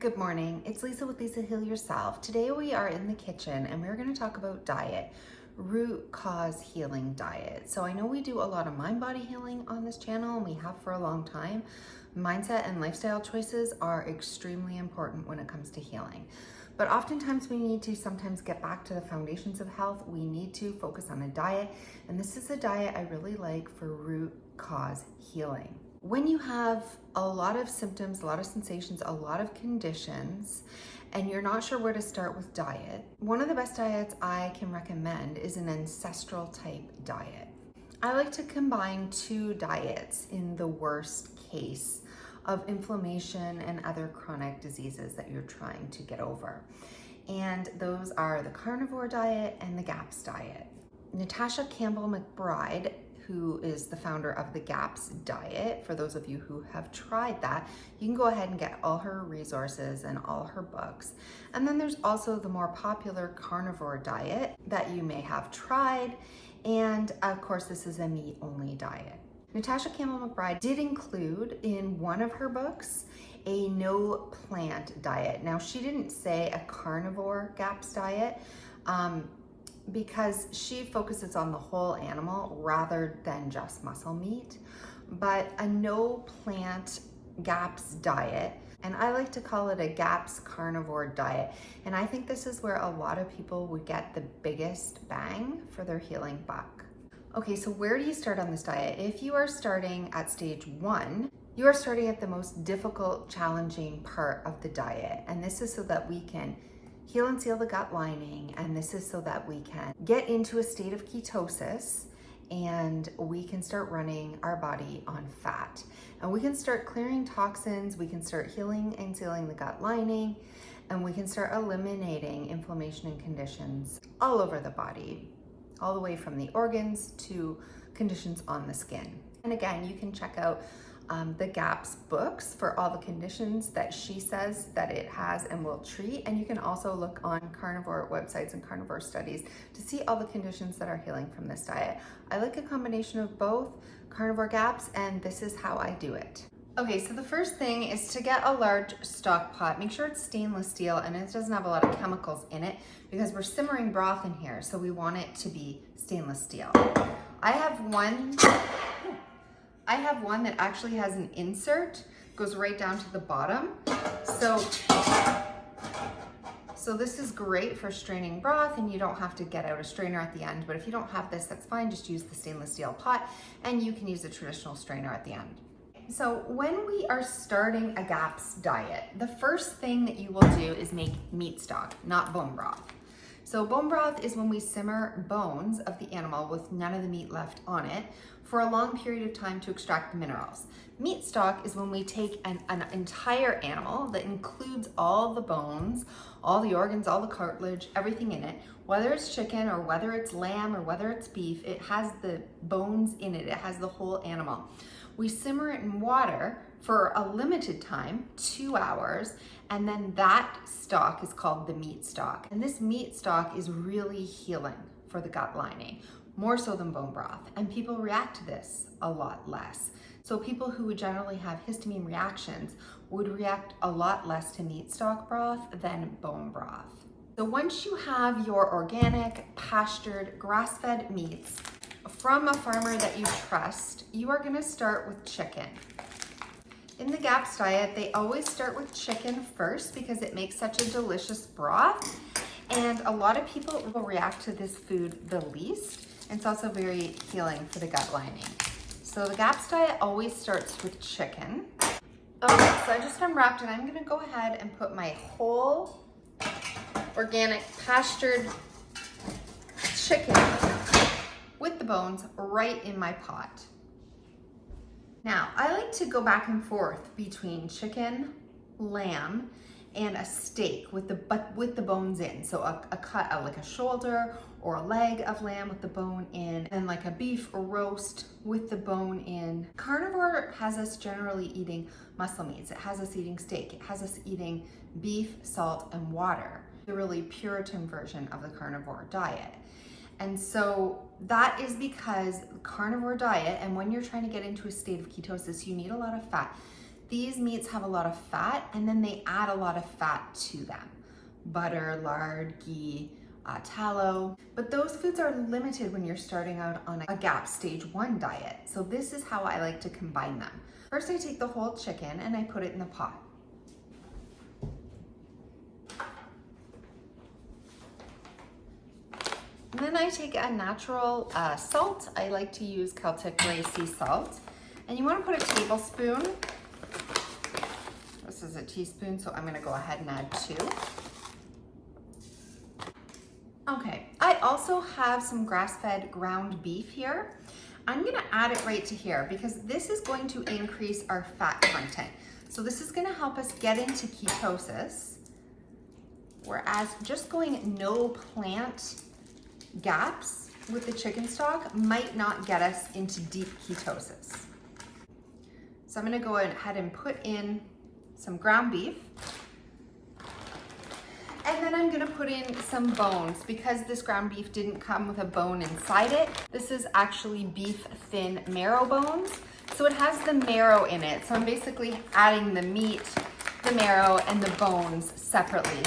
Good morning, it's Lisa with Lisahealyourself. Today we are in the kitchen and we're going to talk about diet, root cause healing diet. So I know we do a lot of mind-body healing on this channel and we have for a long time. Mindset and lifestyle choices are extremely important when it comes to healing. But oftentimes we need to sometimes get back to the foundations of health. We need to focus on a diet, and this is a diet I really like for root cause healing. When you have a lot of symptoms, a lot of sensations, a lot of conditions, and you're not sure where to start with diet, one of the best diets I can recommend is an ancestral type diet. I like to combine two diets in the worst case of inflammation and other chronic diseases that you're trying to get over. And those are the carnivore diet and the GAPS diet. Natasha Campbell McBride, who is the founder of the GAPS diet, for those of you who have tried that, you can go ahead and get all her resources and all her books. And then there's also the more popular carnivore diet that you may have tried. And of course, this is a meat-only diet. Natasha Campbell McBride did include in one of her books a no plant diet. Now, she didn't say a carnivore GAPS diet, because she focuses on the whole animal rather than just muscle meat, but a no plant GAPS diet, and I like to call it a GAPS carnivore diet. And I think this is where a lot of people would get the biggest bang for their healing buck. Okay, so where do you start on this diet? If you are starting at stage 1, you are starting at the most difficult, challenging part of the diet. And this is so that we can heal and seal the gut lining, and this is so that we can get into a state of ketosis and we can start running our body on fat. And we can start clearing toxins, we can start healing and sealing the gut lining, and we can start eliminating inflammation and conditions all over the body, all the way from the organs to conditions on the skin. And again, you can check out the GAPS books for all the conditions that she says that it has and will treat. And you can also look on carnivore websites and carnivore studies to see all the conditions that are healing from this diet. I like a combination of both carnivore GAPS, and this is how I do it. Okay, so the first thing is to get a large stock pot. Make sure it's stainless steel and it doesn't have a lot of chemicals in it because we're simmering broth in here, so we want it to be stainless steel. I have one that actually has an insert, goes right down to the bottom. So this is great for straining broth, and you don't have to get out a strainer at the end, but if you don't have this, that's fine. Just use the stainless steel pot, and you can use a traditional strainer at the end. So when we are starting a GAPS diet, the first thing that you will do is make meat stock, not bone broth. So bone broth is when we simmer bones of the animal with none of the meat left on it for a long period of time to extract the minerals. Meat stock is when we take an entire animal that includes all the bones, all the organs, all the cartilage, everything in it, whether it's chicken or whether it's lamb or whether it's beef, it has the bones in it, it has the whole animal. We simmer it in water for a limited time, 2 hours, and then that stock is called the meat stock. And this meat stock is really healing for the gut lining, more so than bone broth. And people react to this a lot less. So people who would generally have histamine reactions would react a lot less to meat stock broth than bone broth. So once you have your organic, pastured, grass-fed meats from a farmer that you trust, you are gonna start with chicken. In the GAPS diet, they always start with chicken first because it makes such a delicious broth. And a lot of people will react to this food the least. It's also very healing for the gut lining. So the GAPS diet always starts with chicken. Okay, so I just unwrapped and I'm gonna go ahead and put my whole organic pastured chicken with the bones right in my pot. Now, I like to go back and forth between chicken, lamb, and a steak with the bones in. So a cut out like a shoulder or a leg of lamb with the bone in, and like a beef roast with the bone in. Carnivore has us generally eating muscle meats. It has us eating steak. It has us eating beef, salt, and water. The really Puritan version of the carnivore diet. And so that is because carnivore diet, and when you're trying to get into a state of ketosis, you need a lot of fat. These meats have a lot of fat, and then they add a lot of fat to them. Butter, lard, ghee, tallow. But those foods are limited when you're starting out on a GAP stage 1 diet. So this is how I like to combine them. First, I take the whole chicken and I put it in the pot. And then I take a natural salt. I like to use Celtic Grey Sea salt. And you want to put a tablespoon. This is a teaspoon, so I'm going to go ahead and add 2. Okay, I also have some grass-fed ground beef here. I'm going to add it right to here because this is going to increase our fat content. So this is going to help us get into ketosis, whereas just going no plant gaps with the chicken stock might not get us into deep ketosis. So I'm going to go ahead and put in some ground beef. And then I'm gonna put in some bones because this ground beef didn't come with a bone inside it. This is actually beef thin marrow bones. So it has the marrow in it. So I'm basically adding the meat, the marrow, and the bones separately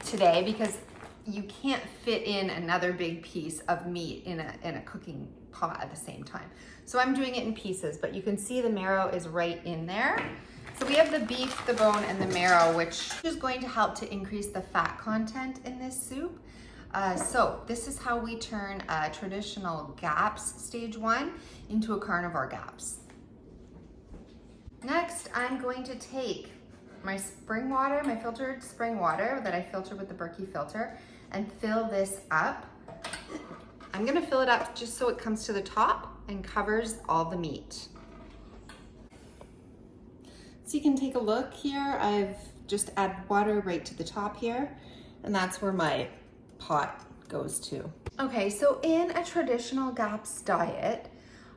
today because you can't fit in another big piece of meat in a cooking pot at the same time. So I'm doing it in pieces, but you can see the marrow is right in there. So we have the beef, the bone, and the marrow, which is going to help to increase the fat content in this soup. So this is how we turn a traditional GAPS stage 1 into a carnivore GAPS. Next, I'm going to take my spring water, my filtered spring water that I filter with the Berkey filter, and fill this up. I'm gonna fill it up just so it comes to the top and covers all the meat. So you can take a look here. I've just added water right to the top here, and that's where my pot goes to. Okay, so in a traditional GAPS diet,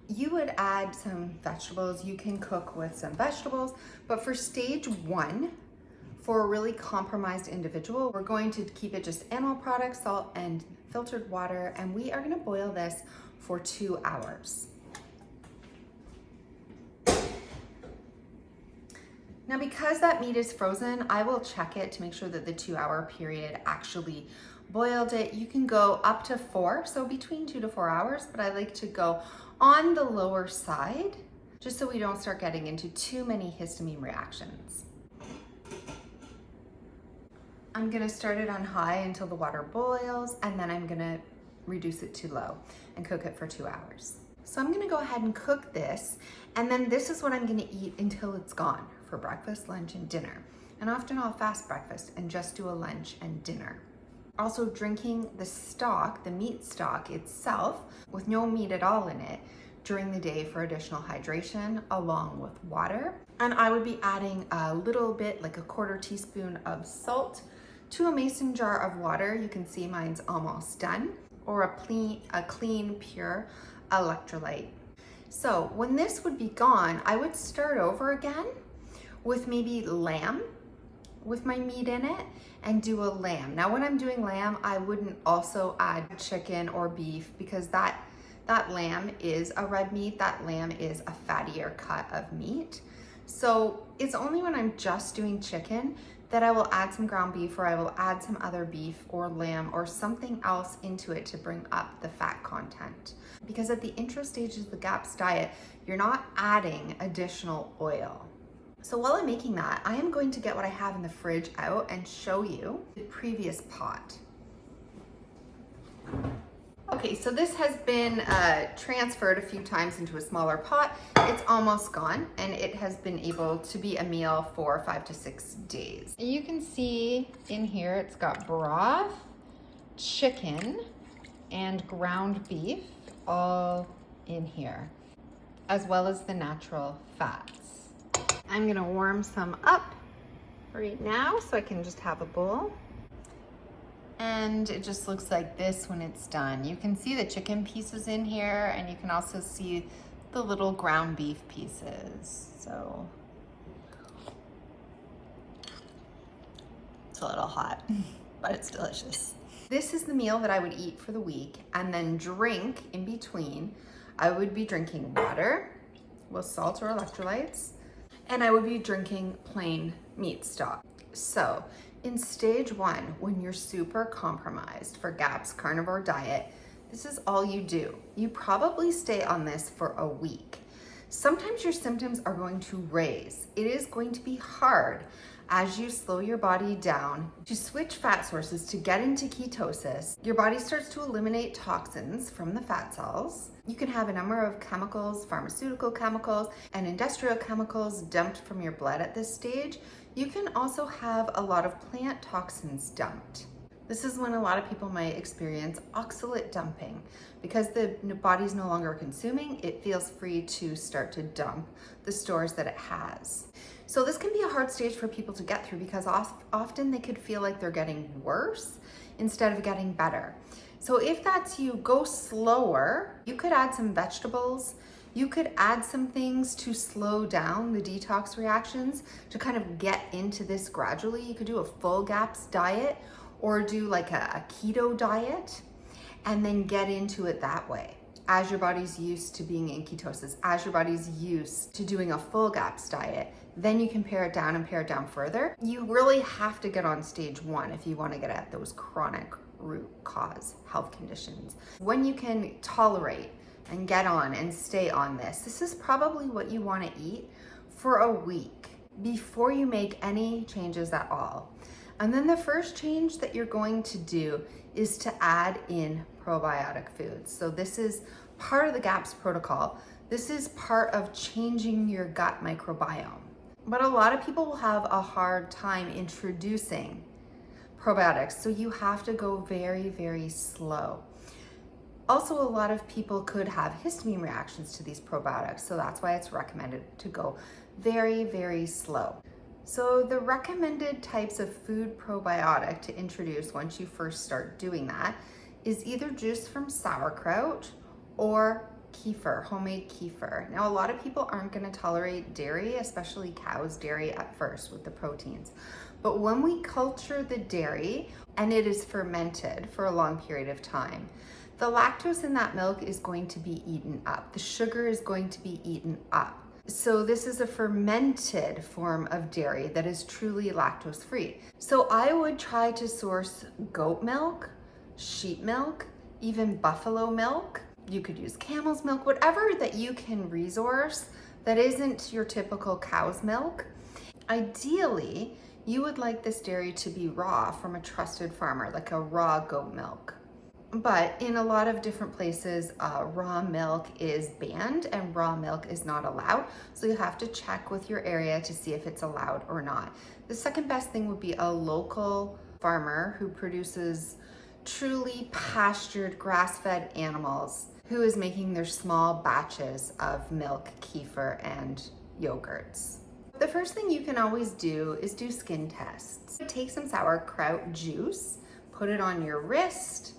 you would add some vegetables. You can cook with some vegetables, but for stage 1, for a really compromised individual, we're going to keep it just animal products, salt, and filtered water, and we are gonna boil this for 2 hours. Now, because that meat is frozen, I will check it to make sure that the 2-hour period actually boiled it. You can go up to 4, so between 2 to 4 hours, but I like to go on the lower side, just so we don't start getting into too many histamine reactions. I'm gonna start it on high until the water boils, and then I'm gonna reduce it to low and cook it for 2 hours. So I'm gonna go ahead and cook this, and then this is what I'm gonna eat until it's gone for breakfast, lunch, and dinner. And often I'll fast breakfast and just do a lunch and dinner. Also drinking the stock, the meat stock itself, with no meat at all in it, during the day for additional hydration, along with water. And I would be adding a little bit, like a 1/4 teaspoon of salt to a mason jar of water. You can see mine's almost done, or a clean, pure electrolyte. So when this would be gone, I would start over again with maybe lamb with my meat in it and do a lamb. Now when I'm doing lamb, I wouldn't also add chicken or beef because that lamb is a red meat. That lamb is a fattier cut of meat. So it's only when I'm just doing chicken that I will add some ground beef, or I will add some other beef or lamb or something else into it to bring up the fat content. Because at the intro stages of the GAPS diet, you're not adding additional oil. So while I'm making that, I am going to get what I have in the fridge out and show you the previous pot. Okay, so this has been transferred a few times into a smaller pot. It's almost gone, and it has been able to be a meal for 5 to 6 days. You can see in here it's got broth, chicken, and ground beef all in here, as well as the natural fats. I'm gonna warm some up right now so I can just have a bowl. And it just looks like this when it's done. You can see the chicken pieces in here, and you can also see the little ground beef pieces. So it's a little hot, but it's delicious. This is the meal that I would eat for the week, and then drink in between. I would be drinking water with salt or electrolytes. and I would be drinking plain meat stock. So in stage 1, when you're super compromised for GAPS carnivore diet, this is all you do. You probably stay on this for a week. Sometimes your symptoms are going to raise. It is going to be hard as you slow your body down to switch fat sources to get into ketosis. Your body starts to eliminate toxins from the fat cells. You can have a number of chemicals, pharmaceutical chemicals, and industrial chemicals dumped from your blood at this stage. You can also have a lot of plant toxins dumped. This is when a lot of people might experience oxalate dumping. Because the body's no longer consuming, it feels free to start to dump the stores that it has. So this can be a hard stage for people to get through because often they could feel like they're getting worse instead of getting better. So if that's you, go slower. You could add some vegetables. You could add some things to slow down the detox reactions to kind of get into this gradually. You could do a full GAPS diet or do like a keto diet and then get into it that way. As your body's used to being in ketosis, as your body's used to doing a full GAPS diet, then you can pare it down and pare it down further. You really have to get on stage 1 if you want to get at those chronic root cause health conditions. When you can tolerate and get on and stay on this is probably what you want to eat for a week before you make any changes at all. And then the first change that you're going to do is to add in probiotic foods. So this is part of the GAPS protocol. This is part of changing your gut microbiome. But a lot of people will have a hard time introducing probiotics, so you have to go very, very slow. Also, a lot of people could have histamine reactions to these probiotics, so that's why it's recommended to go very, very slow. So the recommended types of food probiotic to introduce once you first start doing that is either juice from sauerkraut or kefir, homemade kefir. Now, a lot of people aren't going to tolerate dairy, especially cow's dairy at first with the proteins. But when we culture the dairy and it is fermented for a long period of time, the lactose in that milk is going to be eaten up. The sugar is going to be eaten up. So this is a fermented form of dairy that is truly lactose free. So I would try to source goat milk, sheep milk, even buffalo milk. You could use camel's milk, whatever that you can resource that isn't your typical cow's milk. Ideally, you would like this dairy to be raw from a trusted farmer, like a raw goat milk. But in a lot of different places, raw milk is banned and raw milk is not allowed. So you have to check with your area to see if it's allowed or not. The second best thing would be a local farmer who produces truly pastured, grass-fed animals who is making their small batches of milk, kefir, and yogurts. The first thing you can always do is do skin tests. Take some sauerkraut juice, put it on your wrist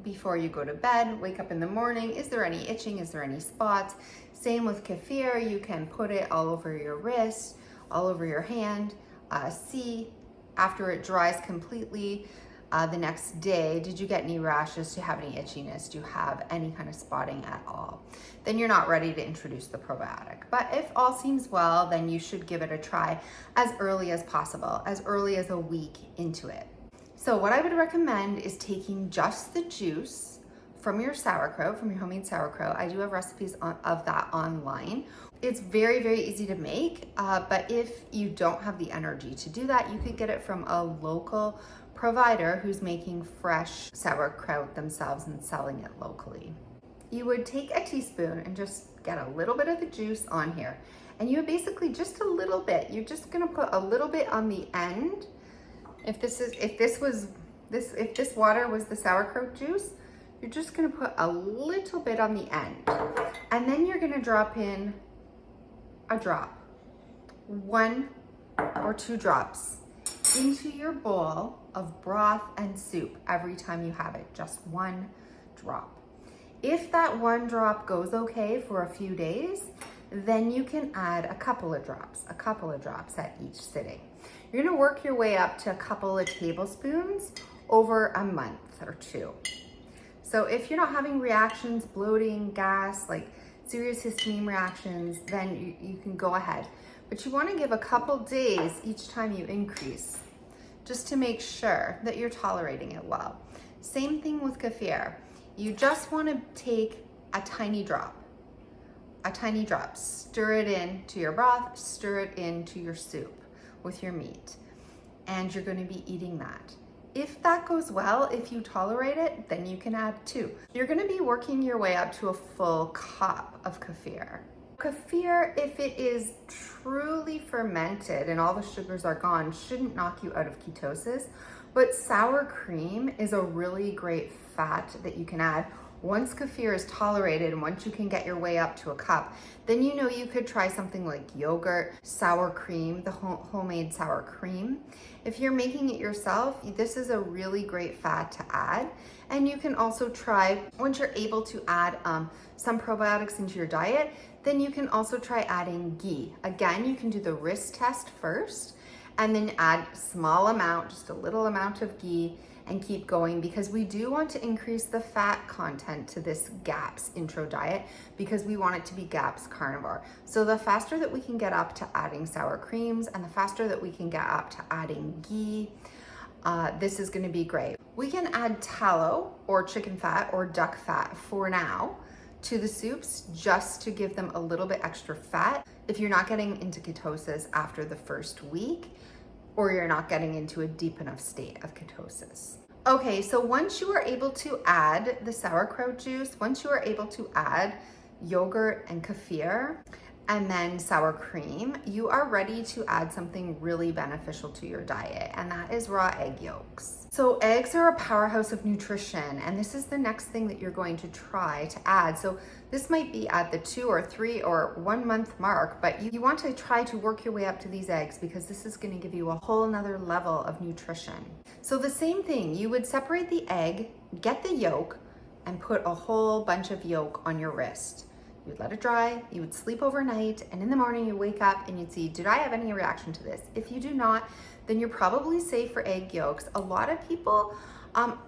before you go to bed, wake up in the morning. Is there any itching? Is there any spots? Same with kefir. You can put it all over your wrist, all over your hand. See after it dries completely the next day, did you get any rashes? Do you have any itchiness? Do you have any kind of spotting at all? Then you're not ready to introduce the probiotic. But if all seems well, then you should give it a try as early as possible, as early as a week into it. So what I would recommend is taking just the juice from your sauerkraut, from your homemade sauerkraut. I do have recipes of that online. It's very, very easy to make, but if you don't have the energy to do that, you could get it from a local provider who's making fresh sauerkraut themselves and selling it locally. You would take a teaspoon and just get a little bit of the juice on here. And you would basically just a little bit, you're just gonna put a little bit on the end. If this water was the sauerkraut juice, you're just gonna put a little bit on the end. And then you're gonna drop in a drop, 1 or 2 drops into your bowl of broth and soup every time you have it, just 1 drop. If that 1 drop goes okay for a few days, then you can add a couple of drops at each sitting. You're gonna work your way up to a couple of tablespoons over a month or 2. So if you're not having reactions, bloating, gas, like serious histamine reactions, then you can go ahead. but you want to give a couple days each time you increase, just to make sure that you're tolerating it well. Same thing with kefir. You just want to take a tiny drop, stir it into your broth, stir it into your soup with your meat, and you're going to be eating that. If that goes well, if you tolerate it, then you can add 2. You're going to be working your way up to a full cup of kefir. Kefir, if it is truly fermented and all the sugars are gone, shouldn't knock you out of ketosis, but sour cream is a really great fat that you can add. Once kefir is tolerated and once you can get your way up to a cup, then you know you could try something like yogurt, sour cream, the homemade sour cream. If you're making it yourself, this is a really great fat to add. And you can also try, once you're able to add some probiotics into your diet, then you can also try adding ghee. Again, you can do the wrist test first and then add small amount, just a little amount of ghee, and keep going, because we do want to increase the fat content to this GAPS intro diet because we want it to be GAPS carnivore. So the faster that we can get up to adding sour creams and the faster that we can get up to adding ghee, this is going to be great. We can add tallow or chicken fat or duck fat for now to the soups just to give them a little bit extra fat if you're not getting into ketosis after the first week, or you're not getting into a deep enough state of ketosis. Okay, so once you are able to add the sauerkraut juice, once you are able to add yogurt and kefir, and then sour cream, you are ready to add something really beneficial to your diet, and that is raw egg yolks. So eggs are a powerhouse of nutrition, and this is the next thing that you're going to try to add. So this might be at the 2 or 3 or 1 month mark, but you want to try to work your way up to these eggs because this is going to give you a whole nother level of nutrition. So the same thing, you would separate the egg, get the yolk, and put a whole bunch of yolk on your wrist. You'd let it dry, you would sleep overnight, and in the morning you wake up and you'd see, did I have any reaction to this? If you do not, then you're probably safe for egg yolks. A lot of people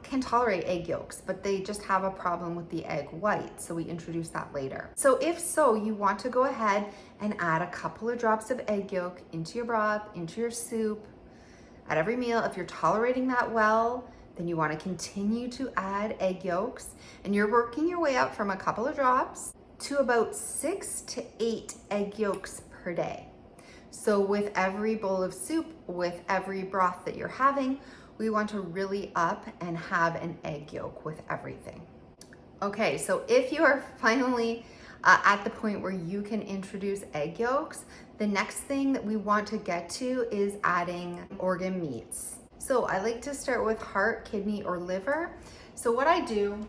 can tolerate egg yolks, but they just have a problem with the egg white, so we introduce that later. So if so, you want to go ahead and add a couple of drops of egg yolk into your broth, into your soup, at every meal. If you're tolerating that well, then you want to continue to add egg yolks, and you're working your way up from a couple of drops to about 6 to 8 egg yolks per day. So with every bowl of soup, with every broth that you're having, we want to really up and have an egg yolk with everything. Okay, so if you are finally at the point where you can introduce egg yolks, the next thing that we want to get to is adding organ meats. So I like to start with heart, kidney, or liver. So what I do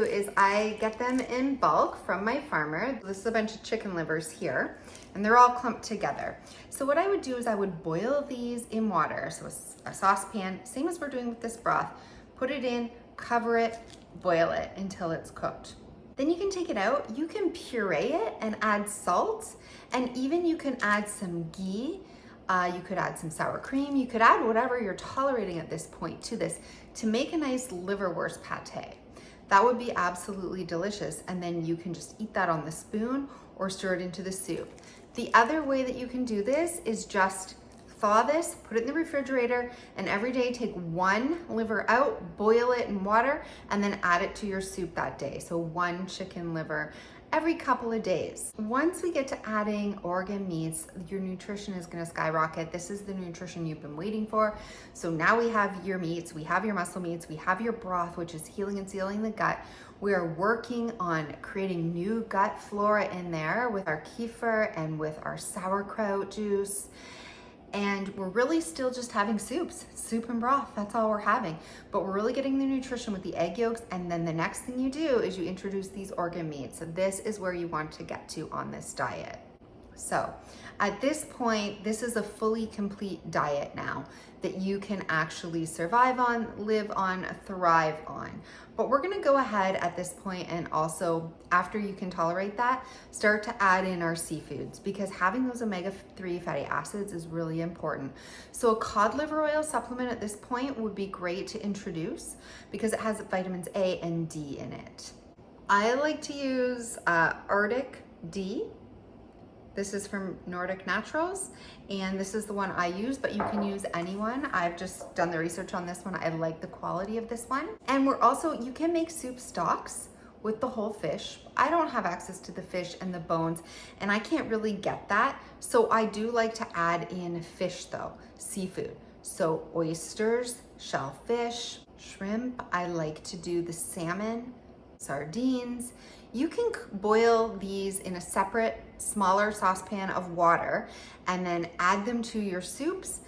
is I get them in bulk from my farmer. This is a bunch of chicken livers here, and they're all clumped together. So what I would do is I would boil these in water. So a saucepan, same as we're doing with this broth, put it in, cover it, boil it until it's cooked. Then you can take it out, you can puree it and add salt, and even you can add some ghee. You could add some sour cream. You could add whatever you're tolerating at this point to this to make a nice liverwurst pate. That would be absolutely delicious, and then you can just eat that on the spoon or stir it into the soup. The other way that you can do this is just thaw this, put it in the refrigerator, and every day take 1 liver out, boil it in water, and then add it to your soup that day. So 1 chicken liver every couple of days. Once we get to adding organ meats, your nutrition is going to skyrocket. This is the nutrition you've been waiting for. So now we have your meats, we have your muscle meats, we have your broth, which is healing and sealing the gut. We are working on creating new gut flora in there with our kefir and with our sauerkraut juice. And we're really still just having soup and broth. That's all we're having. But we're really getting the nutrition with the egg yolks. And then the next thing you do is you introduce these organ meats. So this is where you want to get to on this diet. So at this point, this is a fully complete diet now that you can actually survive on, live on, thrive on. But we're gonna go ahead at this point and also, after you can tolerate that, start to add in our seafoods, because having those omega-3 fatty acids is really important. So a cod liver oil supplement at this point would be great to introduce because it has vitamins A and D in it. I like to use Arctic D. This is from Nordic Naturals, and this is the one I use, but you can use any one. I've just done the research on this one. I like the quality of this one. And you can make soup stocks with the whole fish. I don't have access to the fish and the bones, and I can't really get that. So I do like to add in fish though, seafood. So oysters, shellfish, shrimp. I like to do the salmon, sardines. You can boil these in a separate, smaller saucepan of water and then add them to your soups.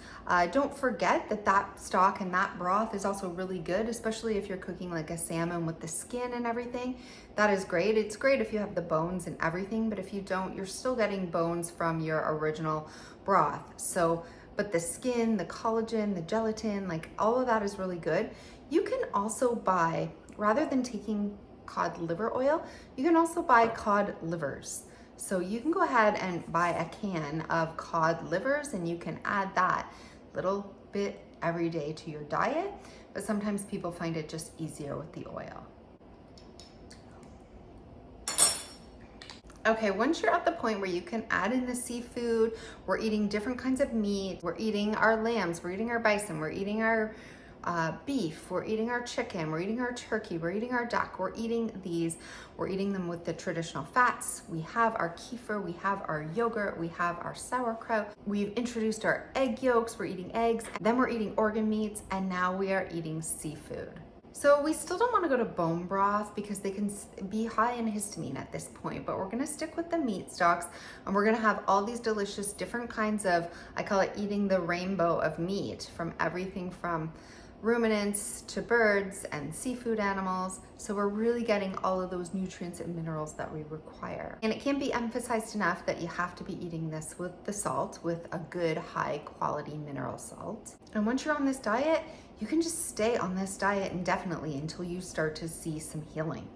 Don't forget that stock and that broth is also really good, especially if you're cooking like a salmon with the skin and everything. That is great. It's great if you have the bones and everything, but if you don't, you're still getting bones from your original broth. But the skin, the collagen, the gelatin, like all of that is really good. You can also buy, rather than taking cod liver oil, you can also buy cod livers. So you can go ahead and buy a can of cod livers, and you can add that little bit every day to your diet, but sometimes people find it just easier with the oil. Okay, once you're at the point where you can add in the seafood, we're eating different kinds of meat, we're eating our lambs, we're eating our bison, we're eating our beef, we're eating our chicken, we're eating our turkey, we're eating our duck, we're eating them with the traditional fats. We have our kefir, we have our yogurt, we have our sauerkraut, we've introduced our egg yolks, we're eating eggs, then we're eating organ meats, and now we are eating seafood. So we still don't want to go to bone broth because they can be high in histamine at this point, but we're going to stick with the meat stocks, and we're going to have all these delicious different kinds of, I call it eating the rainbow of meat, from everything from ruminants to birds and seafood animals. So we're really getting all of those nutrients and minerals that we require. And it can't be emphasized enough that you have to be eating this with the salt, with a good high quality mineral salt. And once you're on this diet, you can just stay on this diet indefinitely until you start to see some healing.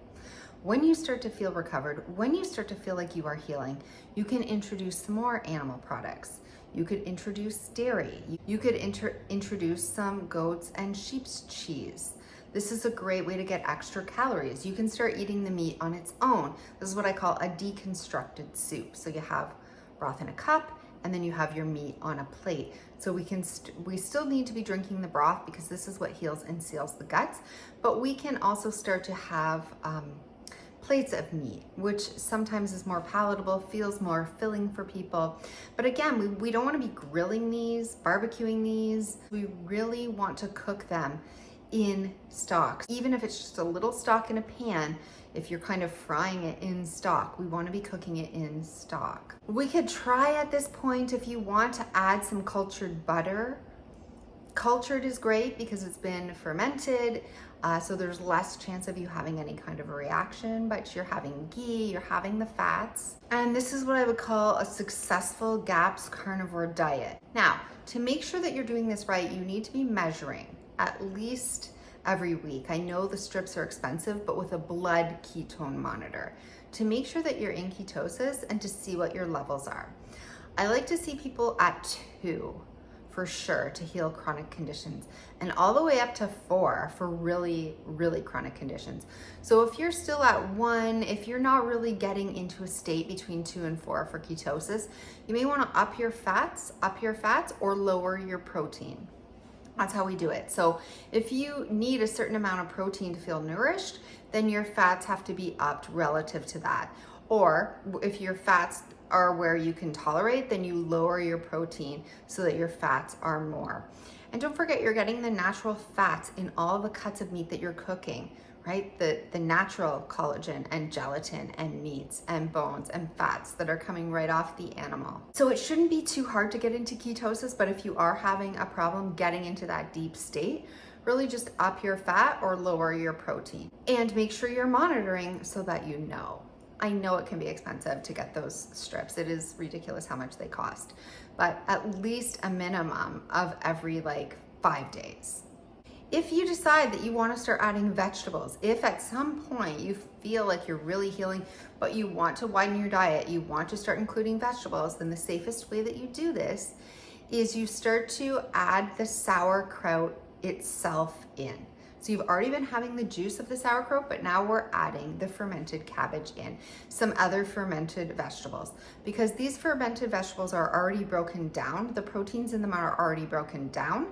When you start to feel recovered, when you start to feel like you are healing, you can introduce some more animal products. You could introduce dairy. You could introduce some goats and sheep's cheese. This is a great way to get extra calories. You can start eating the meat on its own. This is what I call a deconstructed soup. So you have broth in a cup, and then you have your meat on a plate. So we still need to be drinking the broth because this is what heals and seals the guts, but we can also start to have plates of meat, which sometimes is more palatable, feels more filling for people. But again, we don't want to be grilling these, barbecuing these. We really want to cook them in stock. Even if it's just a little stock in a pan, if you're kind of frying it in stock, we want to be cooking it in stock. We could try at this point, if you want, to add some cultured butter. Cultured is great because it's been fermented, so there's less chance of you having any kind of a reaction, but you're having ghee, you're having the fats. And this is what I would call a successful GAPS carnivore diet. Now, to make sure that you're doing this right, you need to be measuring at least every week. I know the strips are expensive, but with a blood ketone monitor to make sure that you're in ketosis and to see what your levels are. I like to see people at 2 for sure to heal chronic conditions, and all the way up to 4 for really, really chronic conditions. So if you're still at 1, if you're not really getting into a state between 2 and 4 for ketosis, you may want to up your fats or lower your protein. That's how we do it. So if you need a certain amount of protein to feel nourished, then your fats have to be upped relative to that. Or if your fats are where you can tolerate, then you lower your protein so that your fats are more. And don't forget, you're getting the natural fats in all the cuts of meat that you're cooking, right? The natural collagen and gelatin and meats and bones and fats that are coming right off the animal. So it shouldn't be too hard to get into ketosis, but if you are having a problem getting into that deep state, really just up your fat or lower your protein. And make sure you're monitoring so that you know. I know it can be expensive to get those strips. It is ridiculous how much they cost, but at least a minimum of every 5 days. If you decide that you want to start adding vegetables, if at some point you feel like you're really healing, but you want to widen your diet, you want to start including vegetables, then the safest way that you do this is you start to add the sauerkraut itself in. So you've already been having the juice of the sauerkraut, but now we're adding the fermented cabbage in, some other fermented vegetables, because these fermented vegetables are already broken down. The proteins in them are already broken down.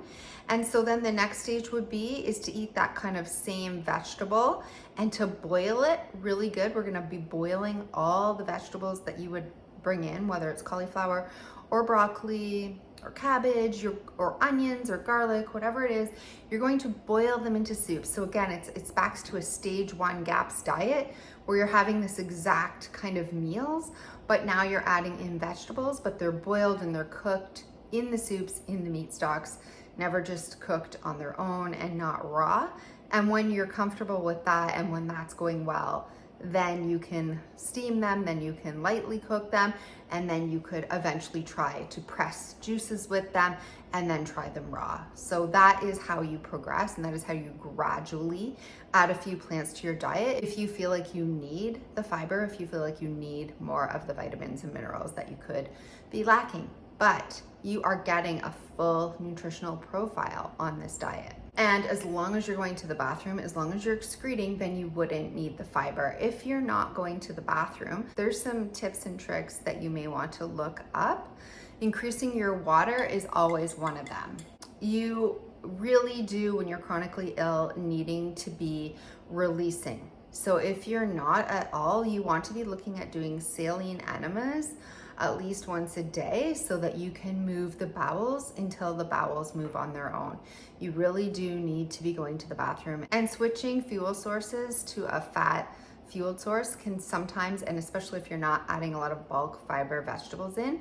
And so then the next stage would be is to eat that kind of same vegetable and to boil it really good. We're gonna be boiling all the vegetables that you would bring in, whether it's cauliflower or broccoli or cabbage or onions or garlic, whatever it is, you're going to boil them into soup. So again, it's back to a stage 1 GAPS diet where you're having this exact kind of meals, but now you're adding in vegetables, but they're boiled and they're cooked in the soups, in the meat stocks, never just cooked on their own and not raw. And when you're comfortable with that and when that's going well, then you can steam them, then you can lightly cook them, and then you could eventually try to press juices with them and then try them raw. So that is how you progress, and that is how you gradually add a few plants to your diet. If you feel like you need the fiber, if you feel like you need more of the vitamins and minerals that you could be lacking, but you are getting a full nutritional profile on this diet. And as long as you're going to the bathroom, as long as you're excreting, then you wouldn't need the fiber. If you're not going to the bathroom, there's some tips and tricks that you may want to look up. Increasing your water is always one of them. You really do, when you're chronically ill, needing to be releasing. So if you're not at all, you want to be looking at doing saline enemas at least once a day so that you can move the bowels until the bowels move on their own. You really do need to be going to the bathroom, and switching fuel sources to a fat fueled source can sometimes, and especially if you're not adding a lot of bulk fiber vegetables in,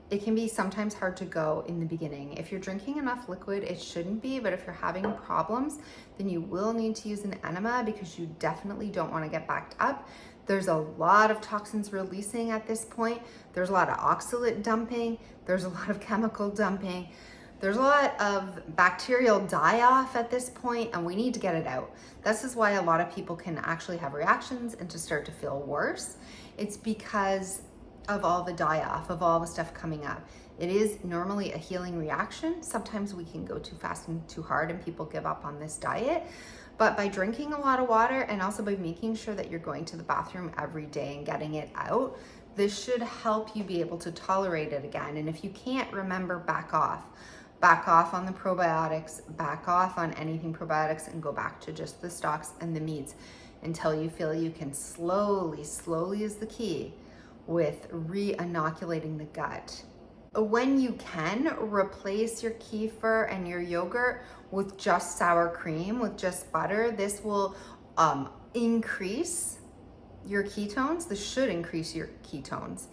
it can be sometimes hard to go in the beginning. If you're drinking enough liquid, it shouldn't be, but if you're having problems, then you will need to use an enema because you definitely don't want to get backed up. There's a lot of toxins releasing at this point. There's a lot of oxalate dumping. There's a lot of chemical dumping. There's a lot of bacterial die-off at this point, and we need to get it out. This is why a lot of people can actually have reactions and to start to feel worse. It's because of all the die-off, of all the stuff coming up. It is normally a healing reaction. Sometimes we can go too fast and too hard and people give up on this diet. But by drinking a lot of water and also by making sure that you're going to the bathroom every day and getting it out, this should help you be able to tolerate it again. And if you can't, remember, back off. Back off on the probiotics, back off on anything probiotics, and go back to just the stocks and the meats until you feel you can slowly is the key, with re-inoculating the gut. When you can, replace your kefir and your yogurt with just sour cream, with just butter. This will increase your ketones. This should increase your ketones.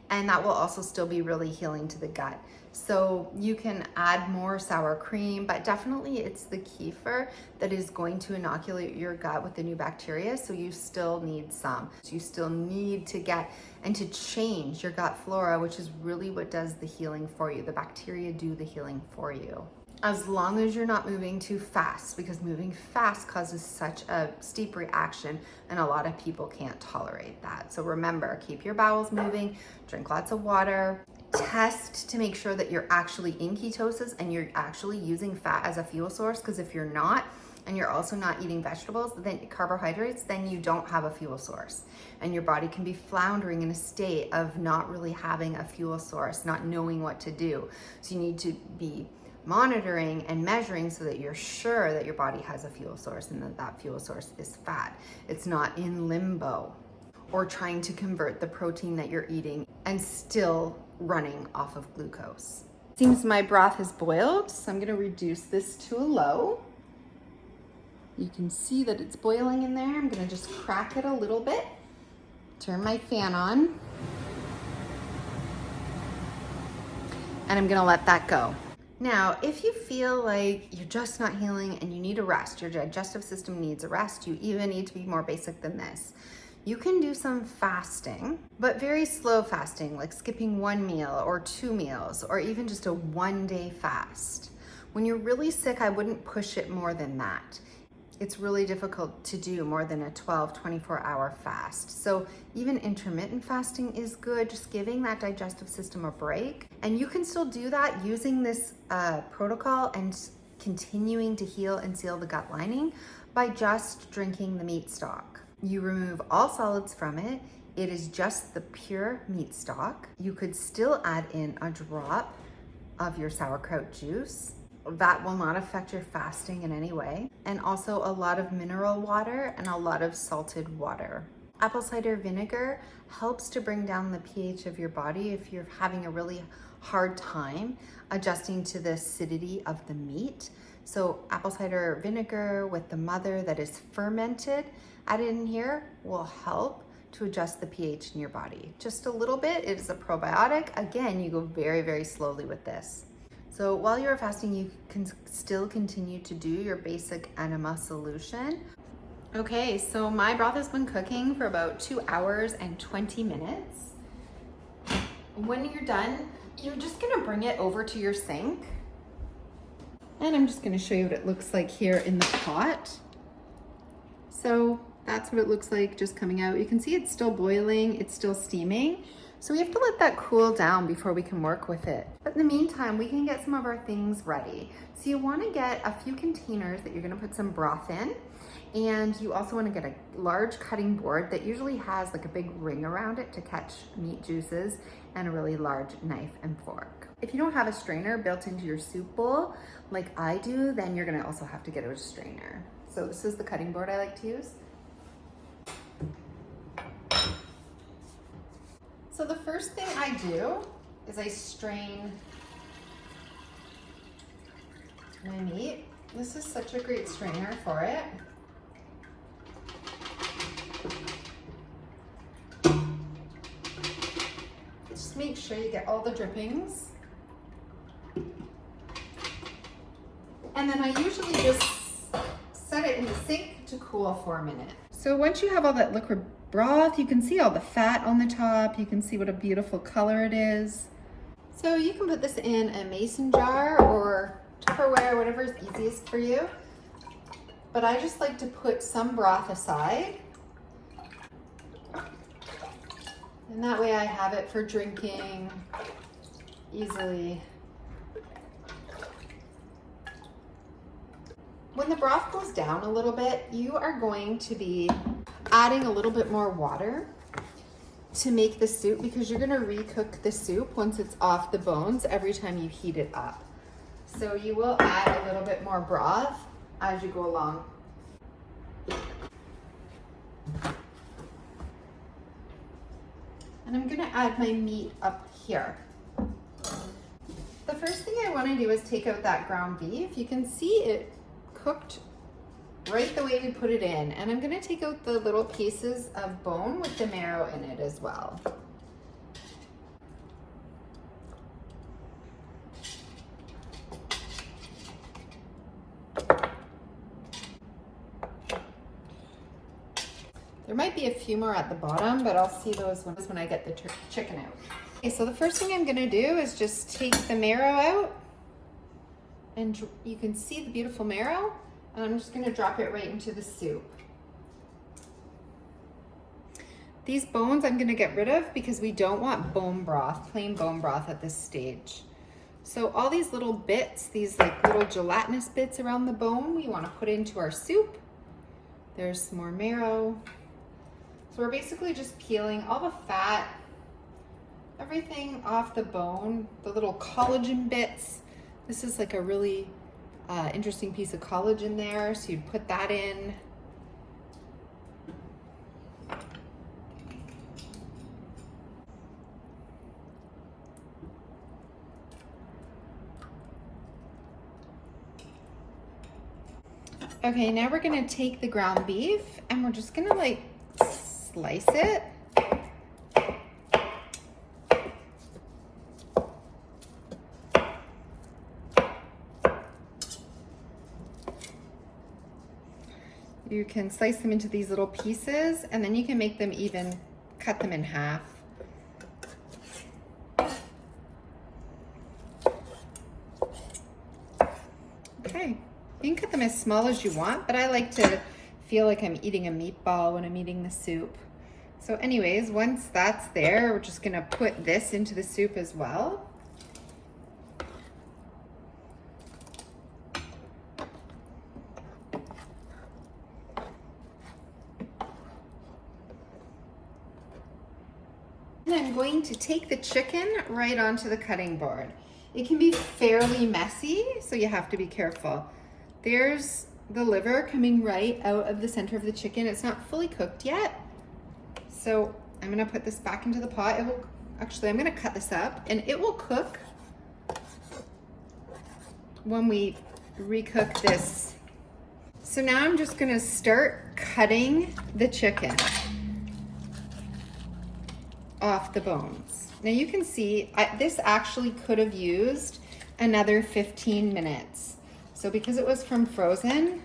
And that will also still be really healing to the gut. So you can add more sour cream, but definitely it's the kefir that is going to inoculate your gut with the new bacteria. So you still need some. So you still need to get and to change your gut flora, which is really what does the healing for you. The bacteria do the healing for you. As long as you're not moving too fast, because moving fast causes such a steep reaction and a lot of people can't tolerate that. So remember, keep your bowels moving, drink lots of water, test to make sure that you're actually in ketosis and you're actually using fat as a fuel source, because if you're not, and you're also not eating vegetables, then carbohydrates, then you don't have a fuel source. And your body can be floundering in a state of not really having a fuel source, not knowing what to do. So you need to be monitoring and measuring so that you're sure that your body has a fuel source and that that fuel source is fat. It's not in limbo or trying to convert the protein that you're eating and still running off of glucose. Seems my broth has boiled, so I'm gonna reduce this to a low. You can see that it's boiling in there. I'm gonna just crack it a little bit, turn my fan on, and I'm gonna let that go. Now, if you feel like you're just not healing and you need a rest, your digestive system needs a rest, you even need to be more basic than this. You can do some fasting, but very slow fasting, like skipping 1 meal or 2 meals, or even just a 1-day fast. When you're really sick, I wouldn't push it more than that. It's really difficult to do more than a 24-hour fast. So even intermittent fasting is good, just giving that digestive system a break. And you can still do that using this protocol and continuing to heal and seal the gut lining by just drinking the meat stock. You remove all solids from it. It is just the pure meat stock. You could still add in a drop of your sauerkraut juice. That will not affect your fasting in any way. And also a lot of mineral water and a lot of salted water. Apple cider vinegar helps to bring down the pH of your body if you're having a really hard time adjusting to the acidity of the meat. So apple cider vinegar with the mother that is fermented added in here will help to adjust the pH in your body. Just a little bit. It is a probiotic. Again, you go very, very slowly with this. So while you're fasting, you can still continue to do your basic enema solution. Okay, so my broth has been cooking for about 2 hours and 20 minutes. When you're done, you're just gonna bring it over to your sink. And I'm just gonna show you what it looks like here in the pot. So that's what it looks like just coming out. You can see it's still boiling, it's still steaming. So we have to let that cool down before we can work with it. But in the meantime, we can get some of our things ready. So you wanna get a few containers that you're gonna put some broth in. And you also wanna get a large cutting board that usually has like a big ring around it to catch meat juices, and a really large knife and fork. If you don't have a strainer built into your soup bowl, like I do, then you're gonna also have to get a strainer. So this is the cutting board I like to use. So the first thing I do is I strain my meat. This is such a great strainer for it. Just make sure you get all the drippings. And then I usually just set it in the sink to cool for a minute. So once you have all that liquid broth, you can see all the fat on the top. You can see what a beautiful color it is. So you can put this in a mason jar or Tupperware, whatever is easiest for you. But I just like to put some broth aside. And that way I have it for drinking easily. When the broth goes down a little bit, you are going to be adding a little bit more water to make the soup, because you're gonna recook the soup once it's off the bones every time you heat it up. So you will add a little bit more broth as you go along. And I'm gonna add my meat up here. The first thing I wanna do is take out that ground beef. You can see it cooked right the way we put it in. And I'm gonna take out the little pieces of bone with the marrow in it as well. There might be a few more at the bottom, but I'll see those ones when I get the chicken out. Okay, so the first thing I'm gonna do is just take the marrow out, and you can see the beautiful marrow, and I'm just gonna drop it right into the soup. These bones I'm gonna get rid of because we don't want bone broth, plain bone broth at this stage. So all these little bits, these like little gelatinous bits around the bone, we wanna put into our soup. There's some more marrow. So we're basically just peeling all the fat, everything off the bone, the little collagen bits. This is like a really interesting piece of collagen there, so you'd put that in. Okay, now we're gonna take the ground beef and we're just gonna like slice it. You can slice them into these little pieces, and then you can make them even, cut them in half. Okay, you can cut them as small as you want, but I like to feel like I'm eating a meatball when I'm eating the soup. So anyways, once that's there, we're just gonna put this into the soup as well. I'm going to take the chicken right onto the cutting board. It can be fairly messy, so you have to be careful. There's the liver coming right out of the center of the chicken. It's not fully cooked yet. So I'm gonna put this back into the pot. I'm gonna cut this up and it will cook when we recook this. So now I'm just gonna start cutting the chicken off the bones. Now you can see this actually could have used another 15 minutes. So because it was from frozen,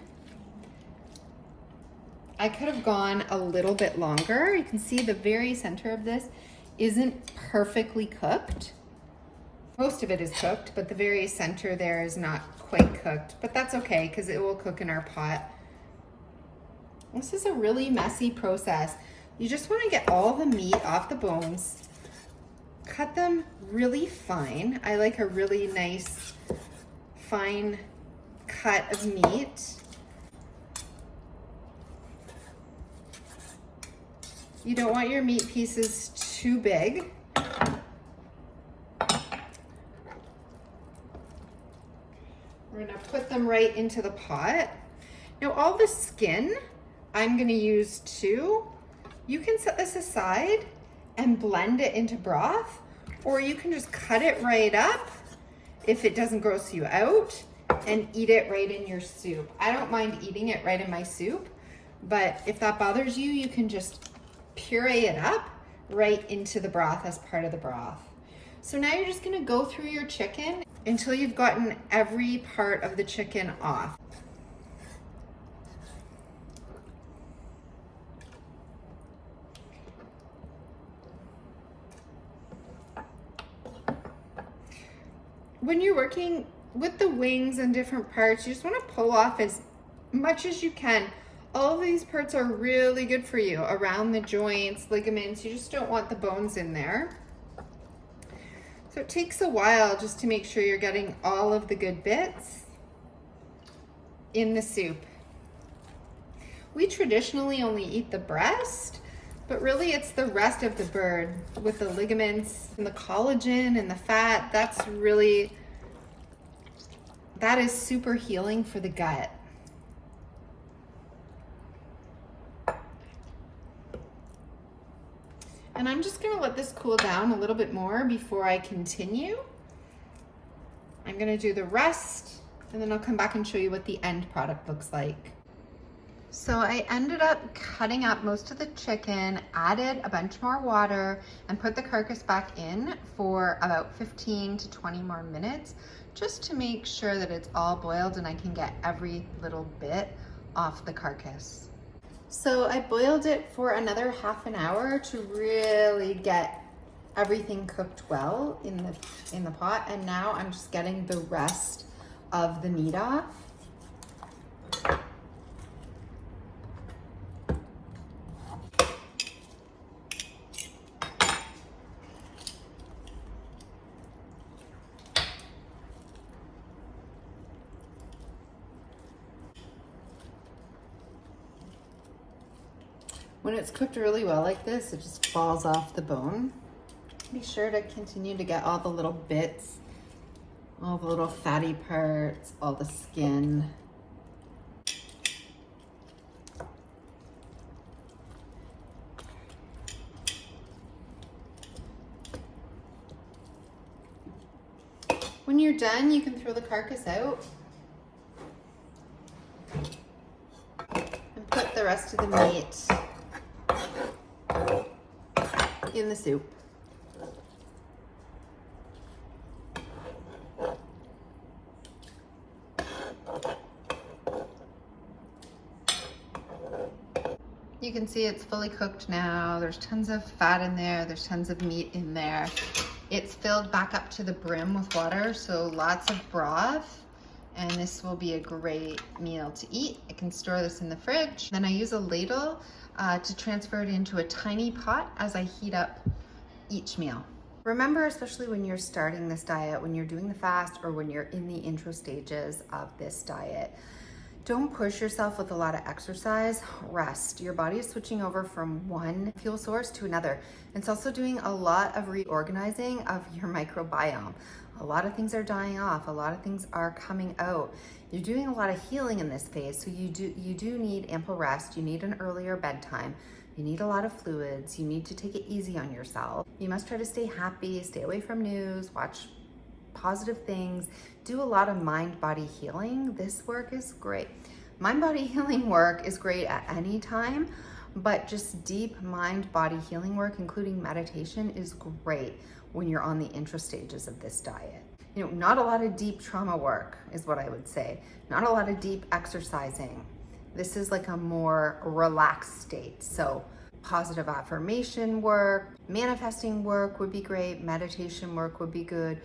I could have gone a little bit longer. You can see the very center of this isn't perfectly cooked. Most of it is cooked, but the very center there is not quite cooked, but that's okay because it will cook in our pot. This is a really messy process. You just want to get all the meat off the bones, cut them really fine. I like a really nice fine cut of meat. You don't want your meat pieces too big. We're gonna put them right into the pot. Now all the skin I'm gonna use too. You can set this aside and blend it into broth, or you can just cut it right up if it doesn't gross you out and eat it right in your soup. I don't mind eating it right in my soup, but if that bothers you, you can just puree it up right into the broth as part of the broth. So now you're just gonna go through your chicken until you've gotten every part of the chicken off. When you're working with the wings and different parts, you just want to pull off as much as you can. All of these parts are really good for you, around the joints, ligaments. You just don't want the bones in there. So it takes a while just to make sure you're getting all of the good bits in the soup. We traditionally only eat the breast, but really it's the rest of the bird with the ligaments and the collagen and the fat. That is super healing for the gut. And I'm just gonna let this cool down a little bit more before I continue. I'm gonna do the rest and then I'll come back and show you what the end product looks like. So I ended up cutting up most of the chicken, added a bunch more water, and put the carcass back in for about 15 to 20 more minutes, just to make sure that it's all boiled and I can get every little bit off the carcass. So I boiled it for another half an hour to really get everything cooked well in the pot, and now I'm just getting the rest of the meat off. When it's cooked really well like this, it just falls off the bone. Be sure to continue to get all the little bits, all the little fatty parts, all the skin. When you're done, you can throw the carcass out and put the rest of the meat in the soup. You can see it's fully cooked now. There's tons of fat in there. There's tons of meat in there. It's filled back up to the brim with water, so lots of broth. And this will be a great meal to eat. I can store this in the fridge. Then I use a ladle to transfer it into a tiny pot as I heat up each meal. Remember, especially when you're starting this diet, when you're doing the fast or when you're in the intro stages of this diet, Don't push yourself with a lot of exercise. Rest. Your body is switching over from one fuel source to another. It's also doing a lot of reorganizing of your microbiome. A lot of things are dying off. A lot of things are coming out. You're doing a lot of healing in this phase, so you do need ample rest. You need an earlier bedtime. You need a lot of fluids. You need to take it easy on yourself. You must try to stay happy, stay away from news, watch positive things, do a lot of mind-body healing. This work is great. Mind-body healing work is great at any time, but just deep mind-body healing work, including meditation, is great when you're on the intra stages of this diet. You know, not a lot of deep trauma work is what I would say. Not a lot of deep exercising. This is like a more relaxed state. So positive affirmation work, manifesting work would be great. Meditation work would be good.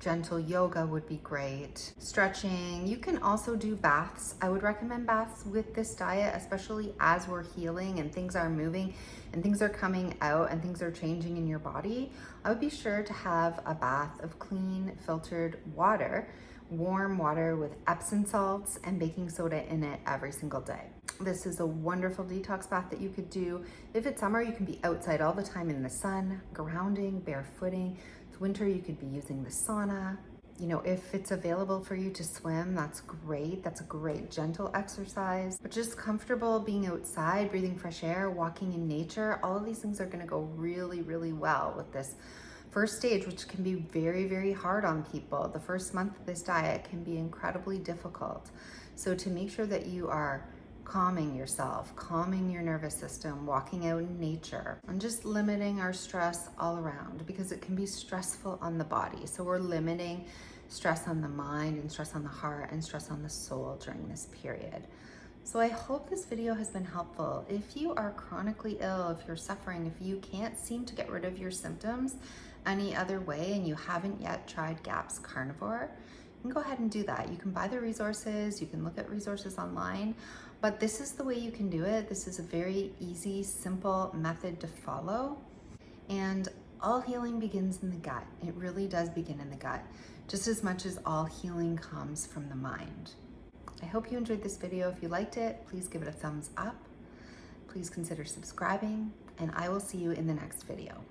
Gentle yoga would be great. Stretching. You can also do baths. I would recommend baths with this diet, especially as we're healing and things are moving and things are coming out and things are changing in your body. I would be sure to have a bath of clean, filtered water, warm water with Epsom salts and baking soda in it every single day. This is a wonderful detox bath that you could do. If it's summer, you can be outside all the time in the sun, grounding, barefooting. Winter, you could be using the sauna. You know, if it's available for you to swim, that's great. That's a great gentle exercise. But just comfortable being outside, breathing fresh air, walking in nature, all of these things are gonna go really, really well with this first stage, which can be very, very hard on people. The first month of this diet can be incredibly difficult. So to make sure that you are calming yourself, calming your nervous system, walking out in nature, and just limiting our stress all around, because it can be stressful on the body. So we're limiting stress on the mind and stress on the heart and stress on the soul during this period. So I hope this video has been helpful. If you are chronically ill, if you're suffering, if you can't seem to get rid of your symptoms any other way and you haven't yet tried GAP's Carnivore, you can go ahead and do that. You can buy the resources, you can look at resources online, but this is the way you can do it. This is a very easy, simple method to follow. And all healing begins in the gut. It really does begin in the gut, just as much as all healing comes from the mind. I hope you enjoyed this video. If you liked it, please give it a thumbs up. Please consider subscribing, and I will see you in the next video.